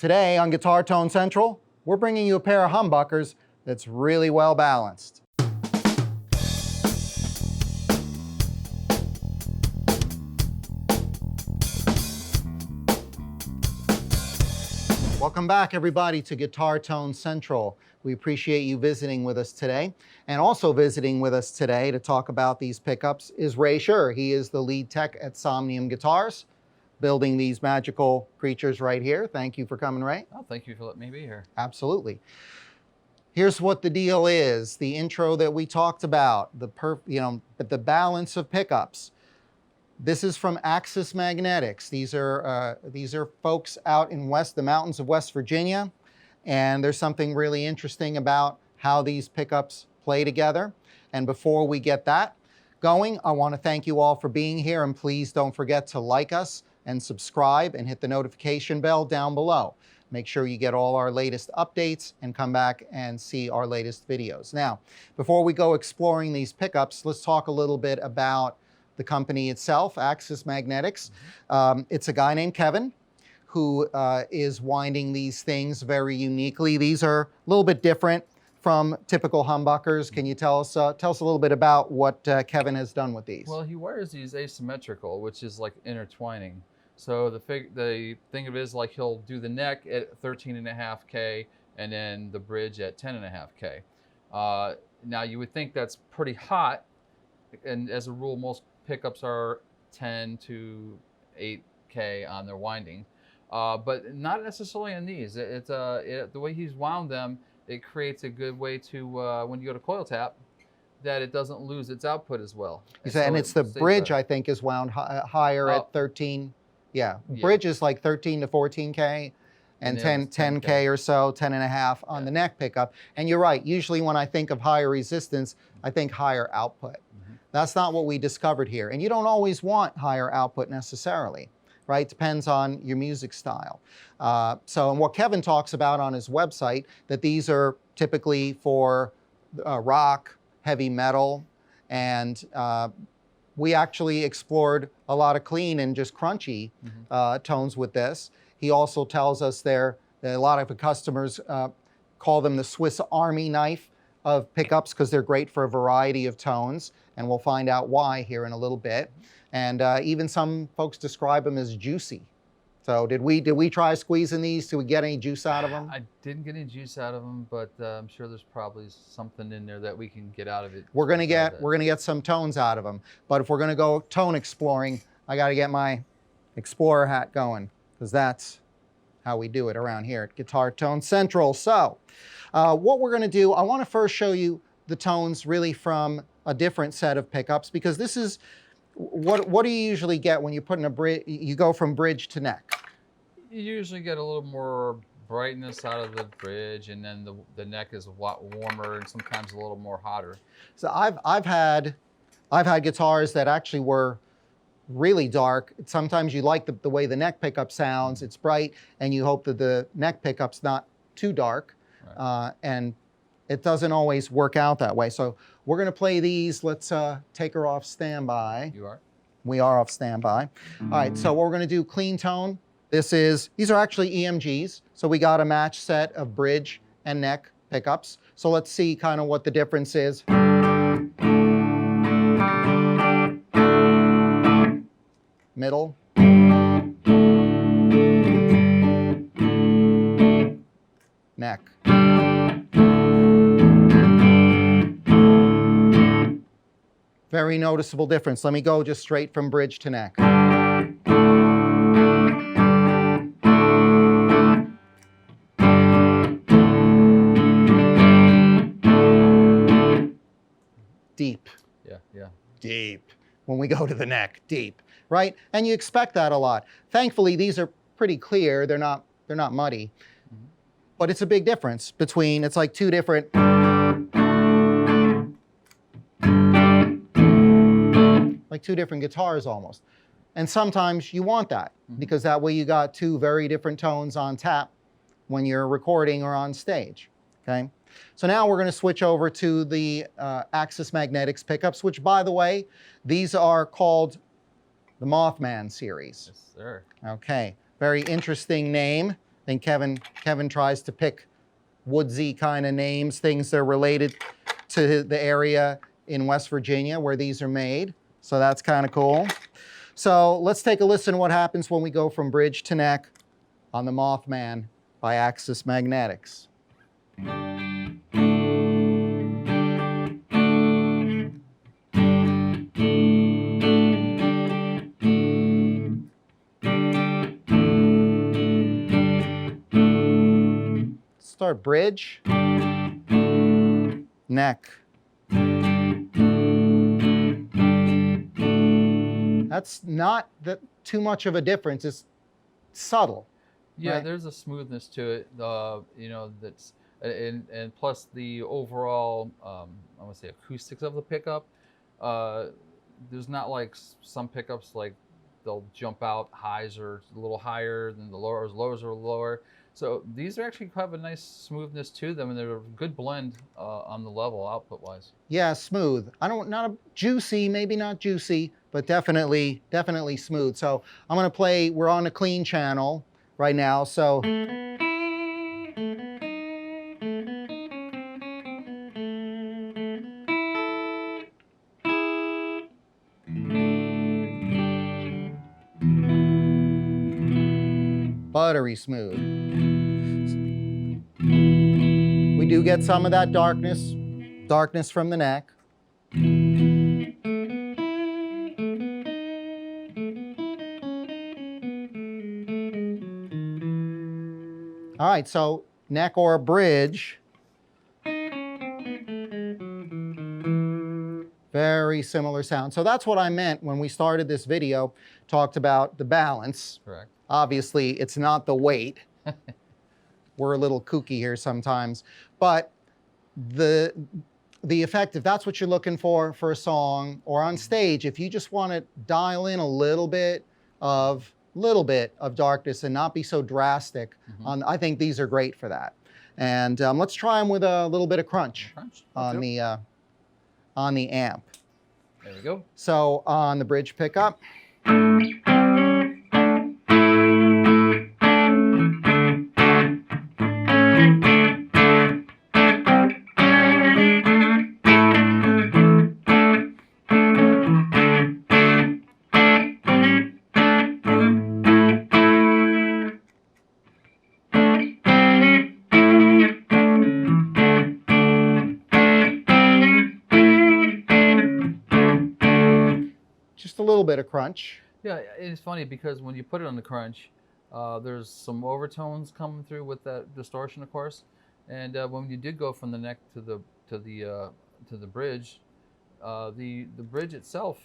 Today on Guitar Tone Central, we're bringing you a pair of humbuckers that's really well balanced. Welcome back, everybody, to Guitar Tone Central. We appreciate you visiting with us today. And also visiting with us today to talk about these pickups is Ray Scher. He is the lead tech at Somnium Guitars, building these magical creatures right here. Thank you for coming, Ray. Oh, thank you for letting me be here. Absolutely. Here's what the deal is. The intro that we talked about, the balance of pickups. This is from Axys Magnetics. These are folks out in the mountains of West Virginia, and there's something really interesting about how these pickups play together. And before we get that going, I want to thank you all for being here, and please don't forget to like us and subscribe and hit the notification bell down below. Make sure you get all our latest updates and come back and see our latest videos. Now, before we go exploring these pickups, let's talk a little bit about the company itself, Axys Magnetics. It's a guy named Kevin who is winding these things very uniquely. These are a little bit different from typical humbuckers. Can you tell us a little bit about what Kevin has done with these? Well, he wires these asymmetrical, which is like intertwining. So the thing of it is, like, he'll do the neck at 13.5K and then the bridge at 10.5K. Now you would think that's pretty hot, and as a rule, most pickups are 10 to 8K on their winding, but not necessarily on these. The way he's wound them, it creates a good way to, when you go to coil tap, that it doesn't lose its output as well. And it's the bridge, I think, is wound higher at 13. Yeah, bridge is like 13 to 14K, and 10K or so, 10.5 on the neck pickup. And you're right, usually when I think of higher resistance, I think higher output. That's not what we discovered here. And you don't always want higher output necessarily, right? Depends on your music style. And what Kevin talks about on his website, that these are typically for rock, heavy metal, and we actually explored a lot of clean and just crunchy tones with this. He also tells us that a lot of the customers call them the Swiss Army knife of pickups because they're great for a variety of tones, and we'll find out why here in a little bit. And even some folks describe them as juicy. So did we try squeezing these? Did we get any juice out of them? I didn't get any juice out of them, but I'm sure there's probably something in there that we can get out of it. We're gonna get some tones out of them. But if we're gonna go tone exploring, I got to get my Explorer hat going, because that's how we do it around here at Guitar Tone Central. So what we're gonna do, I want to first show you the tones really from a different set of pickups, because this is what do you usually get when you put in a bridge? You go from bridge to neck. You usually get a little more brightness out of the bridge, and then the neck is a lot warmer and sometimes a little more hotter. So I've had guitars that actually were really dark. Sometimes you like the way the neck pickup sounds. It's bright, and you hope that the neck pickup's not too dark. Right. And it doesn't always work out that way. So we're going to play these. Let's take her off standby. You are? We are off standby. All right, so what we're going to do, clean tone. These are actually EMGs. So we got a match set of bridge and neck pickups. So let's see kind of what the difference is. Middle. Neck. Very noticeable difference. Let me go just straight from bridge to neck. Deep. Yeah. Deep. When we go to the neck, deep, right? And you expect that a lot. Thankfully, these are pretty clear. They're not muddy. But it's a big difference between, it's like two different, guitars almost. And sometimes you want that, because that way you got two very different tones on tap when you're recording or on stage, okay? So now we're going to switch over to the Axys Magnetics pickups, which, by the way, these are called the Mothman series. Yes, sir. Okay, very interesting name. I think Kevin tries to pick woodsy kind of names, things that are related to the area in West Virginia where these are made. So that's kind of cool. So let's take a listen to what happens when we go from bridge to neck on the Mothman by Axys Magnetics. Start bridge, neck. That's not too much of a difference. It's subtle. Yeah, right? there's a smoothness to it. You know, that's and plus the overall, I want to say acoustics of the pickup. There's not like some pickups like they'll jump out, highs are a little higher than the lowers are lower. So these are actually have a nice smoothness to them, and they're a good blend on the level output-wise. Yeah, smooth. Not a juicy, maybe not juicy, but definitely smooth. So I'm gonna play. We're on a clean channel right now, so. Buttery smooth. We do get some of that darkness from the neck. All right, so neck or bridge. Very similar sound. So that's what I meant when we started this video, talked about the balance. Correct. Obviously, it's not the weight. We're a little kooky here sometimes. But the effect, if that's what you're looking for a song or on stage, if you just want to dial in a little bit of darkness and not be so drastic, I think these are great for that. And let's try them with a little bit of crunch on the amp. There we go. So on the bridge pickup. Just a little bit of crunch. Yeah, it's funny because when you put it on the crunch, there's some overtones coming through with that distortion, of course. And when you did go from the neck to the bridge, the bridge itself,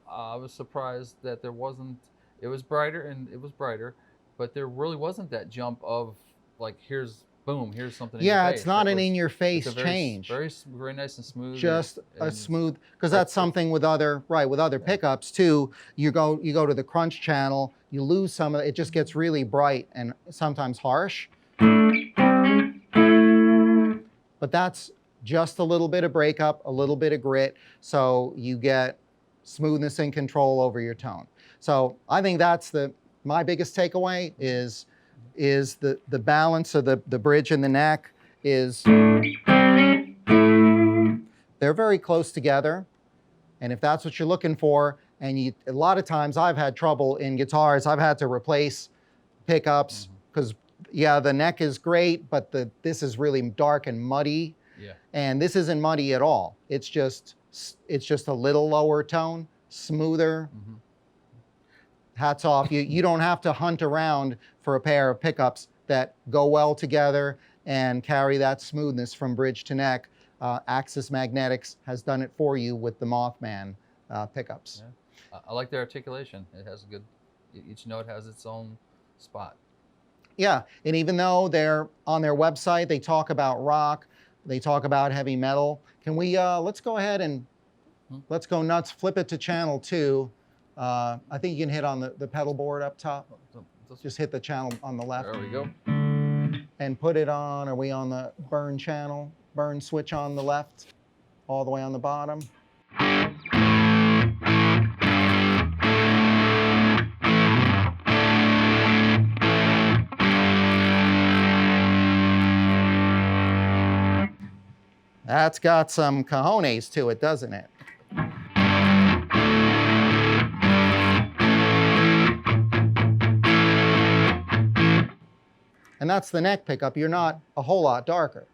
I was surprised that there wasn't. It was brighter, but there really wasn't that jump of like here's boom, here's something. Yeah, in your it's face. not an in-your-face change. Very nice and smooth. Just a smooth, because that's something with other pickups too. You go to the crunch channel, you lose some of it. It just gets really bright and sometimes harsh. But that's just a little bit of breakup, a little bit of grit, so you get smoothness and control over your tone. So I think that's my biggest takeaway is the balance of the bridge and the neck is they're very close together. And if that's what you're looking for, and a lot of times I've had trouble in guitars, I've had to replace pickups because yeah, the neck is great, but this is really dark and muddy. Yeah. And this isn't muddy at all. It's just a little lower tone, smoother. Hats off. You don't have to hunt around for a pair of pickups that go well together and carry that smoothness from bridge to neck. Axys Magnetics has done it for you with the Mothman pickups. Yeah. I like their articulation. It has a good, each note has its own spot. Yeah, and even though they're on their website, they talk about rock, they talk about heavy metal. Can we, let's go ahead and let's go nuts, flip it to channel 2. I think you can hit on the pedal board up top. Just hit the channel on the left. There we go. And put it on, are we on the burn channel? Burn switch on the left, all the way on the bottom. That's got some cojones to it, doesn't it? And that's the neck pickup. You're not a whole lot darker.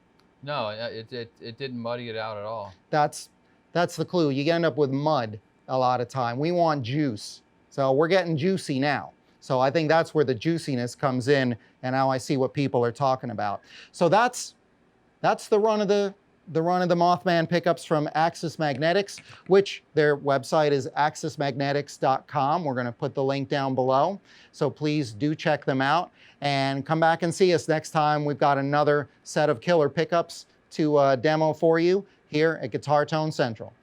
No, it didn't muddy it out at all. That's the clue. You end up with mud a lot of time. We want juice. So we're getting juicy now. So I think that's where the juiciness comes in, and now I see what people are talking about. So that's the run of the Mothman pickups from Axys Magnetics, which their website is axysmagnetics.com. We're going to put the link down below. So please do check them out and come back and see us next time. We've got another set of killer pickups to demo for you here at Guitar Tone Central.